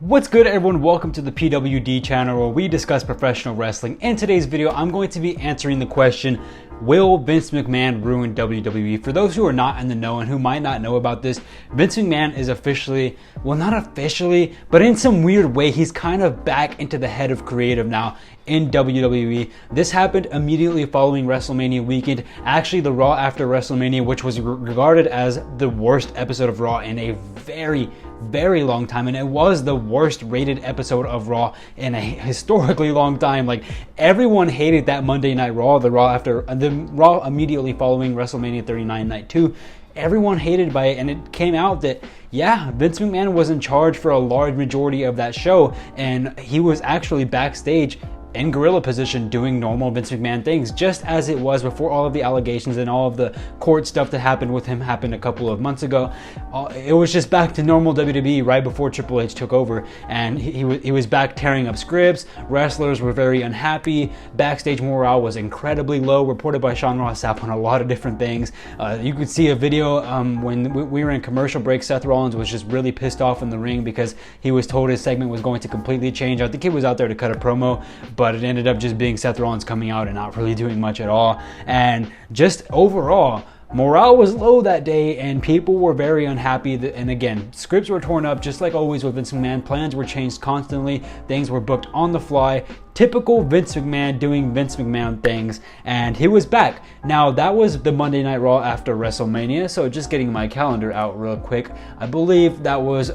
What's good, everyone? Welcome to the PWD channel where we discuss professional wrestling. In today's video, I'm going to be answering the question, will Vince McMahon ruin WWE? For those who are not in the know and who might not know about this, Vince McMahon is officially, well, not officially, but in some weird way, he's kind of back into the head of creative now in WWE. This happened immediately following WrestleMania weekend, actually the Raw after WrestleMania, which was regarded as the worst episode of Raw in a very long time, and it was the worst rated episode of Raw in a historically long time. Like, everyone hated that Monday Night Raw, the Raw immediately following WrestleMania 39 Night 2. Everyone hated by it, and it came out that, yeah, Vince McMahon was in charge for a large majority of that show, and he was actually backstage in gorilla position doing normal Vince McMahon things, just as it was before all of the allegations and all of the court stuff that happened with him happened a couple of months ago. It was just back to normal WWE right before Triple H took over, and he was back tearing up scripts. Wrestlers were very unhappy. Backstage morale was incredibly low, reported by Sean Ross Sapp on a lot of different things. You could see a video when we were in commercial break. Seth Rollins was just really pissed off in the ring because he was told his segment was going to completely change. I think he was out there to cut a promo, but it ended up just being Seth Rollins coming out and not really doing much at all. And just overall, morale was low that day, and people were very unhappy. And again, scripts were torn up, just like always with Vince McMahon. Plans were changed constantly. Things were booked on the fly. Typical Vince McMahon doing Vince McMahon things, and he was back. Now, that was the Monday Night Raw after WrestleMania, so just getting my calendar out real quick, I believe that was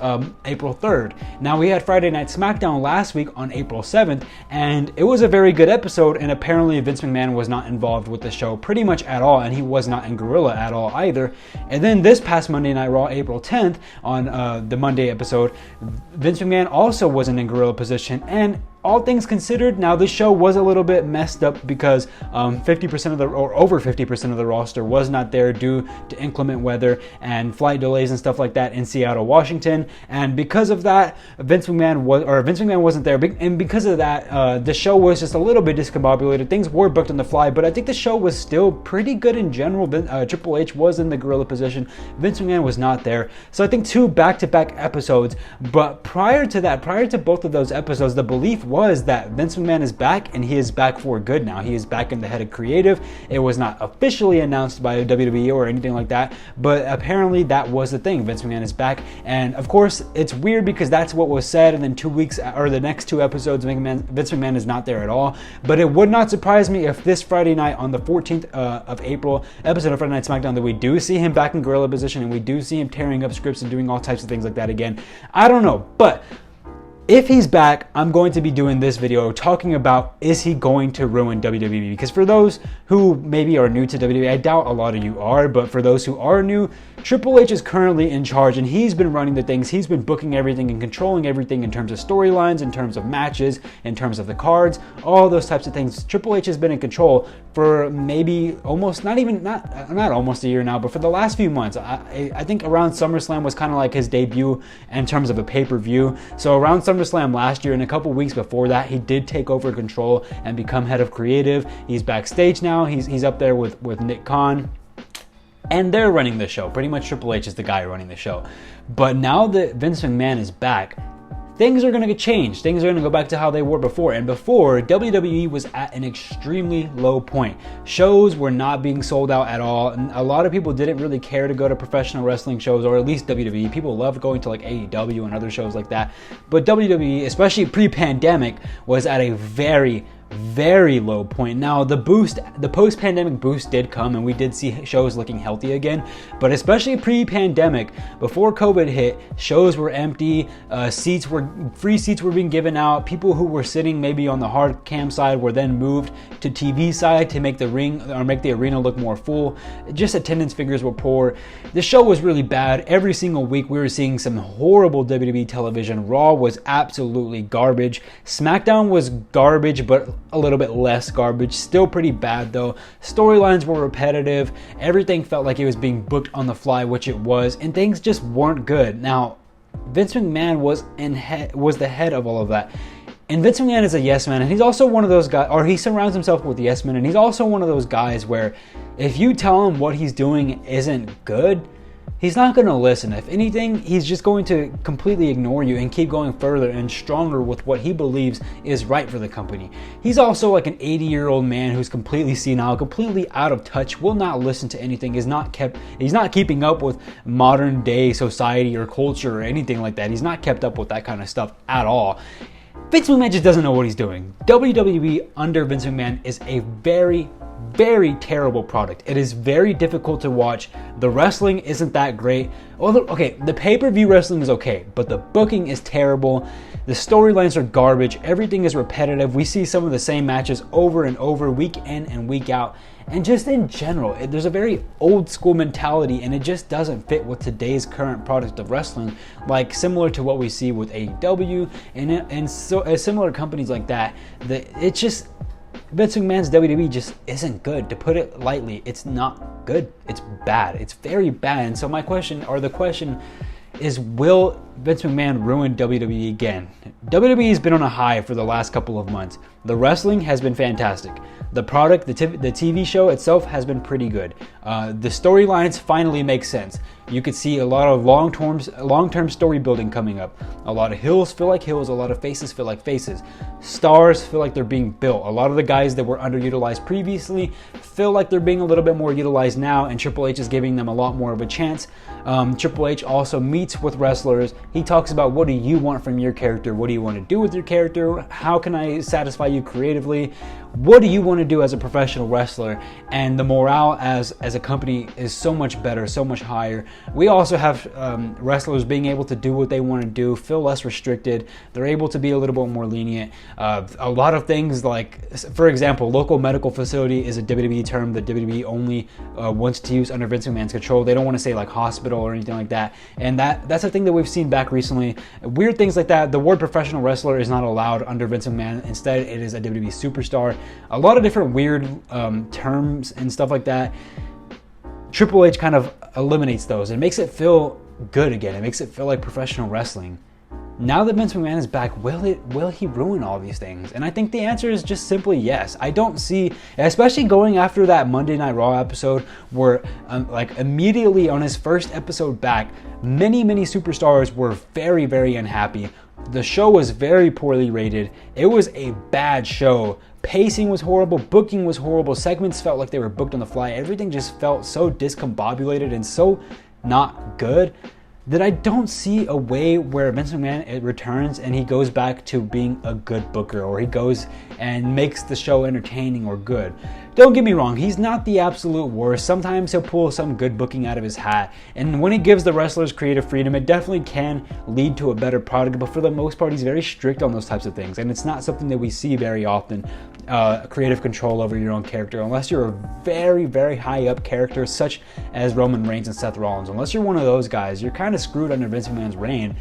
April 3rd. Now, we had Friday Night SmackDown last week on April 7th, and it was a very good episode, and apparently Vince McMahon was not involved with the show pretty much at all, and he was not in Gorilla at all either. And then this past Monday Night Raw, April 10th, on the Monday episode, Vince McMahon also wasn't in Gorilla position, and all things considered, now this show was a little bit messed up because 50% of over 50% of the roster was not there due to inclement weather and flight delays and stuff like that in Seattle, Washington. And because of that, Vince McMahon wasn't there. And because of that, the show was just a little bit discombobulated. Things were booked on the fly, but I think the show was still pretty good in general. Triple H was in the gorilla position. Vince McMahon was not there. So I think 2 back-to-back episodes. But prior to both of those episodes, the belief was that Vince McMahon is back, and he is back for good now. He is back in the head of creative. It was not officially announced by WWE or anything like that, but apparently that was the thing. Vince McMahon is back, and of course it's weird because that's what was said, and then 2 weeks or the next 2 episodes, Vince McMahon is not there at all. But it would not surprise me if this Friday night on the 14th of April episode of Friday Night SmackDown that we do see him back in gorilla position, and we do see him tearing up scripts and doing all types of things like that again. I don't know, but if he's back, I'm going to be doing this video talking about, is he going to ruin WWE? Because for those who maybe are new to WWE, I doubt a lot of you are, but for those who are new, Triple H is currently in charge, and he's been running the things. He's been booking everything and controlling everything in terms of storylines, in terms of matches, in terms of the cards, all those types of things. Triple H has been in control for maybe almost, not almost a year now, but for the last few months. I think around SummerSlam was kind of like his debut in terms of a pay-per-view. So around SummerSlam last year and a couple weeks before that, he did take over control and become head of creative. He's backstage now. He's up there with Nick Khan, and they're running the show. Pretty much Triple H is the guy running the show. But now that Vince McMahon is back, things are going to change. Things are going to go back to how they were before. And before, WWE was at an extremely low point. Shows were not being sold out at all. And a lot of people didn't really care to go to professional wrestling shows, or at least WWE. People loved going to like AEW and other shows like that. But WWE, especially pre-pandemic, was at a very low point. Now, the post-pandemic boost did come, and we did see shows looking healthy again, but especially pre-pandemic, before COVID hit, shows were empty, free seats were being given out. People who were sitting maybe on the hard cam side were then moved to TV side to make the arena look more full. Just attendance figures were poor. The show was really bad. Every single week we were seeing some horrible WWE television. Raw was absolutely garbage. SmackDown was garbage, but a little bit less garbage. Still pretty bad though. Storylines were repetitive. Everything felt like it was being booked on the fly, which it was, and things just weren't good. Now, Vince McMahon was the head of all of that. And Vince McMahon is a yes man, and he's also one of those guys, or he surrounds himself with yes men, and he's also one of those guys where if you tell him what he's doing isn't good, he's not going to listen. If anything, he's just going to completely ignore you and keep going further and stronger with what he believes is right for the company. He's also like an 80-year-old man who's completely senile, completely out of touch, will not listen to anything, he's not keeping up with modern day society or culture or anything like that. He's not kept up with that kind of stuff at all. Vince McMahon just doesn't know what he's doing. WWE under Vince McMahon is a very, very terrible product. It is very difficult to watch. The wrestling isn't that great. Okay, the pay-per-view wrestling is okay, but the booking is terrible. The storylines are garbage. Everything is repetitive. We see some of the same matches over and over, week in and week out. And just in general, there's a very old school mentality, and it just doesn't fit with today's current product of wrestling, like similar to what we see with AEW and similar companies like that. It's just, Vince McMahon's WWE just isn't good. To put it lightly, it's not good. It's bad. It's very bad. And so the question is, will Vince McMahon ruin WWE again? WWE has been on a high for the last couple of months. The wrestling has been fantastic. The product, the TV show itself has been pretty good. The storylines finally make sense. You could see a lot of long-term story building coming up. A lot of heels feel like heels. A lot of faces feel like faces. Stars feel like they're being built. A lot of the guys that were underutilized previously feel like they're being a little bit more utilized now, and Triple H is giving them a lot more of a chance. Triple H also meets with wrestlers. He talks about, what do you want from your character? What do you want to do with your character? How can I satisfy you creatively? What do you want to do as a professional wrestler? And the morale as a company is so much better, so much higher. We also have wrestlers being able to do what they want to do, feel less restricted. They're able to be a little bit more lenient. A lot of things like, for example, local medical facility is a WWE term that WWE only wants to use under Vince McMahon's control. They don't want to say like hospital or anything like that. And that's a thing that we've seen back recently. Weird things like that. The word professional wrestler is not allowed under Vince McMahon. Instead, it is a WWE superstar. A lot of different weird terms and stuff like that. Triple H kind of eliminates those and makes it feel good again. It makes it feel like professional wrestling. Now that Vince McMahon is back, will he ruin all these things? And I think the answer is just simply yes. I don't see, especially going after that Monday Night Raw episode where like immediately on his first episode back, many superstars were very, very unhappy. The show was very poorly rated. It was a bad show. Pacing was horrible, booking was horrible, segments felt like they were booked on the fly. Everything just felt so discombobulated and so not good that I don't see a way where Vince McMahon returns and he goes back to being a good booker, or he goes and makes the show entertaining or good. Don't get me wrong, he's not the absolute worst. Sometimes he'll pull some good booking out of his hat, and when he gives the wrestlers creative freedom, it definitely can lead to a better product, but for the most part, he's very strict on those types of things, and it's not something that we see very often, creative control over your own character, unless you're a very, very high up character, such as Roman Reigns and Seth Rollins. Unless you're one of those guys, you're kind of screwed under Vince McMahon's reign.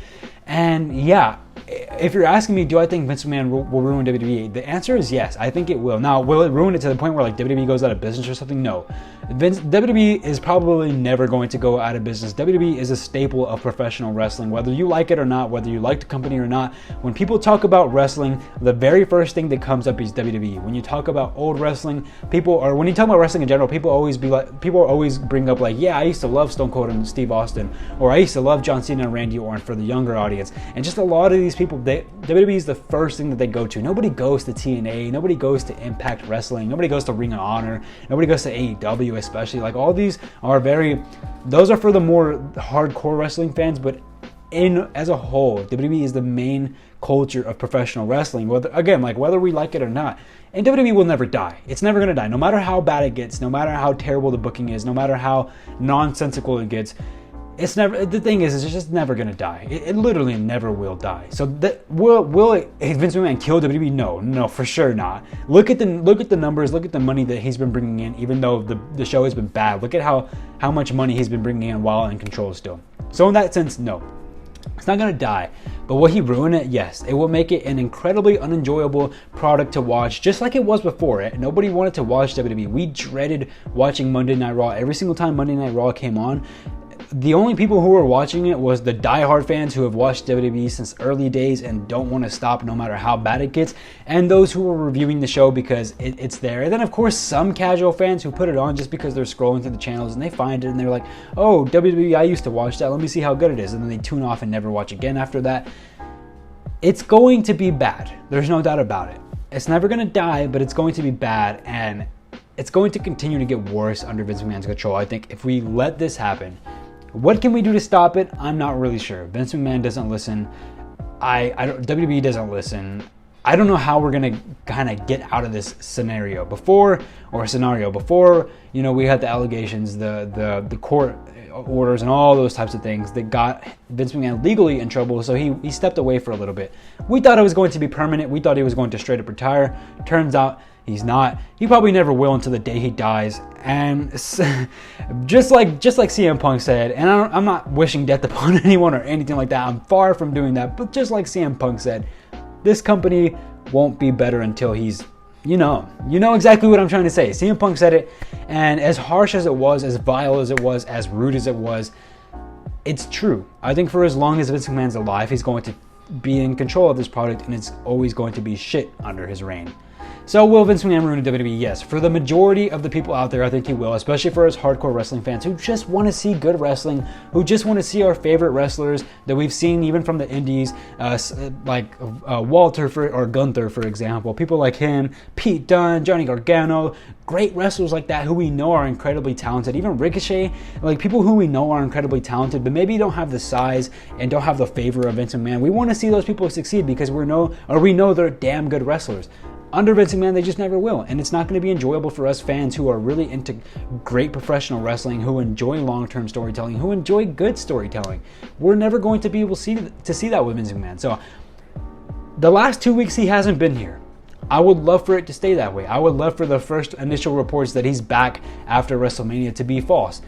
And yeah, if you're asking me, do I think Vince McMahon will ruin WWE? The answer is yes. I think it will. Now, will it ruin it to the point where like WWE goes out of business or something? No. WWE is probably never going to go out of business. WWE is a staple of professional wrestling, whether you like it or not, whether you like the company or not. When people talk about wrestling, the very first thing that comes up is WWE. When you talk about old wrestling, when you talk about wrestling in general, people always bring up like, yeah, I used to love Stone Cold and Steve Austin, or I used to love John Cena and Randy Orton for the younger audience. And just a lot of these people, WWE is the first thing that they go to. Nobody goes to TNA, nobody goes to Impact Wrestling, nobody goes to Ring of Honor, nobody goes to AEW especially. Like, all these are those are for the more hardcore wrestling fans, but as a whole, WWE is the main culture of professional wrestling, whether we like it or not. And WWE will never die. It's never going to die. No matter how bad it gets, no matter how terrible the booking is, no matter how nonsensical it gets, the thing is, it's just never gonna die. It literally never will die. So will Vince McMahon kill WWE? No, for sure not. Look at the numbers. Look at the money that he's been bringing in, even though the show has been bad. Look at how much money he's been bringing in while in control still. So in that sense, no. It's not going to die, but will he ruin it? Yes. It will make it an incredibly unenjoyable product to watch, just like it was before it. Nobody wanted to watch WWE. We dreaded watching Monday Night Raw. Every single time Monday Night Raw came on, the only people who were watching it was the diehard fans who have watched WWE since early days and don't want to stop no matter how bad it gets, and those who were reviewing the show because it's there. And then of course some casual fans who put it on just because they're scrolling through the channels and they find it and they're like, oh, WWE, I used to watch that, let me see how good it is, and then they tune off and never watch again after that. It's going to be bad. There's no doubt about it. It's never going to die, but it's going to be bad, and it's going to continue to get worse under Vince McMahon's control. I think if we let this happen, what can we do to stop it? I'm not really sure. Vince McMahon doesn't listen. WWE doesn't listen. I don't know how we're gonna kind of get out of this scenario. Before, you know, we had the allegations, the court orders and all those types of things that got Vince McMahon legally in trouble, so he stepped away for a little bit. We thought it was going to be permanent. We thought he was going to straight up retire. Turns out he's not. He probably never will until the day he dies. And just like CM Punk said, and I'm not wishing death upon anyone or anything like that. I'm far from doing that. But just like CM Punk said, this company won't be better until he's, you know exactly what I'm trying to say. CM Punk said it, and as harsh as it was, as vile as it was, as rude as it was, it's true. I think for as long as Vince McMahon's alive, he's going to be in control of this product, and it's always going to be shit under his reign. So will Vince McMahon ruin WWE? Yes. For the majority of the people out there, I think he will, especially for us hardcore wrestling fans who just want to see good wrestling, who just want to see our favorite wrestlers that we've seen even from the indies, like Walter or Gunther, for example. People like him, Pete Dunne, Johnny Gargano, great wrestlers like that who we know are incredibly talented. Even Ricochet, like people who we know are incredibly talented, but maybe don't have the size and don't have the favor of Vince McMahon. We want to see those people succeed because we know they're damn good wrestlers. Under Vince McMahon, they just never will. And it's not going to be enjoyable for us fans who are really into great professional wrestling, who enjoy long-term storytelling, who enjoy good storytelling. We're never going to be able to see that with Vince McMahon. So the last 2 weeks he hasn't been here. I would love for it to stay that way. I would love for the first initial reports that he's back after WrestleMania to be false.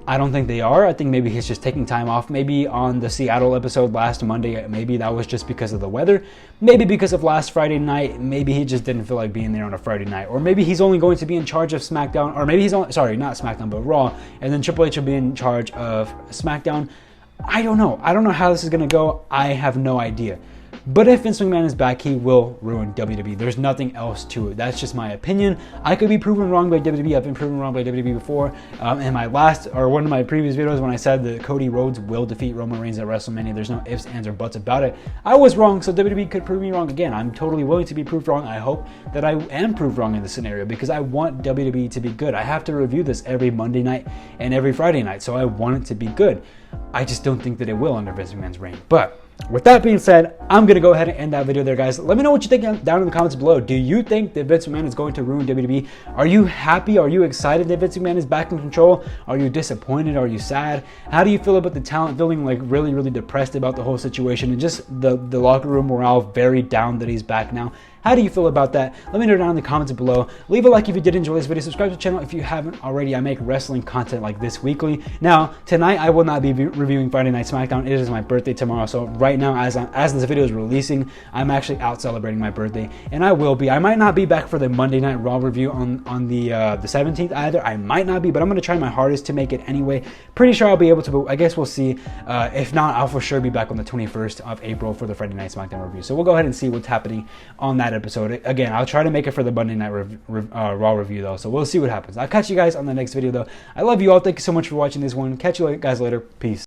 I don't think they are. I think maybe he's just taking time off. Maybe on the Seattle episode last Monday, maybe that was just because of the weather. Maybe because of last Friday night. Maybe he just didn't feel like being there on a Friday night. Or maybe he's only going to be in charge of SmackDown. Or maybe he's only, sorry, not SmackDown, but Raw. And then Triple H will be in charge of SmackDown. I don't know. I don't know how this is going to go. I have no idea. But if Vince McMahon is back, he will ruin WWE. There's nothing else to it. That's just my opinion. I could be proven wrong by WWE. I've been proven wrong by WWE before. In my one of my previous videos when I said that Cody Rhodes will defeat Roman Reigns at WrestleMania, there's no ifs, ands, or buts about it. I was wrong, so WWE could prove me wrong again. I'm totally willing to be proved wrong. I hope that I am proved wrong in this scenario because I want WWE to be good. I have to review this every Monday night and every Friday night, so I want it to be good. I just don't think that it will under Vince McMahon's reign. But with that being said, I'm going to go ahead and end that video there, guys. Let me know what you think down in the comments below. Do you think that Vince McMahon is going to ruin WWE? Are you happy? Are you excited that Vince McMahon is back in control? Are you disappointed? Are you sad? How do you feel about the talent feeling like really, really depressed about the whole situation and just the locker room morale very down that he's back now? How do you feel about that? Let me know down in the comments below. Leave a like if you did enjoy this video. Subscribe to the channel if you haven't already. I make wrestling content like this weekly. Now, tonight I will not be reviewing Friday Night SmackDown. It is my birthday tomorrow. So right now, as this video is releasing, I'm actually out celebrating my birthday. And I will be. I might not be back for the Monday Night Raw review on the 17th either. I might not be, but I'm going to try my hardest to make it anyway. Pretty sure I'll be able to, but I guess we'll see. If not, I'll for sure be back on the 21st of April for the Friday Night SmackDown review. So we'll go ahead and see what's happening on that episode. Again, I'll try to make it for the Monday Night Raw review though, so we'll see what happens. I'll catch you guys on the next video though. I love you all. Thank you so much for watching this one. Catch you guys later. Peace.